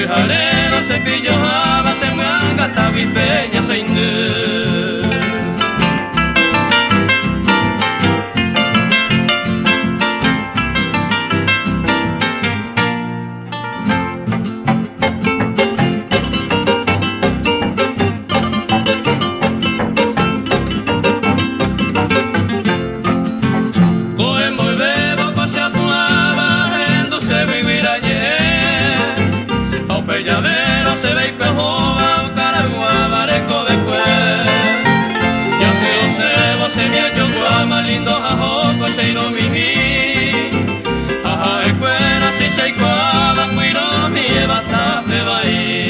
Jalero se pillo java se muanga tabi peña se inde. Llavero se ve y pejoa, un caragua, bareco de cue. Ya se osebo, se me ha hecho guama, lindo jajoco, se no viví. Aja de cuera, si se cuaba, cuiro, mi eva, tape, va ahí.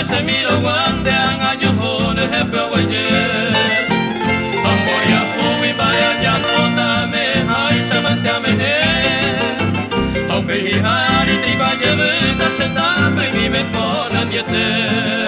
Se miro guande an ayujones he peoye Amoria pubi vaya ya pota me hay samante a me Au pe hihari ti vaya veta se tame ni me pona niete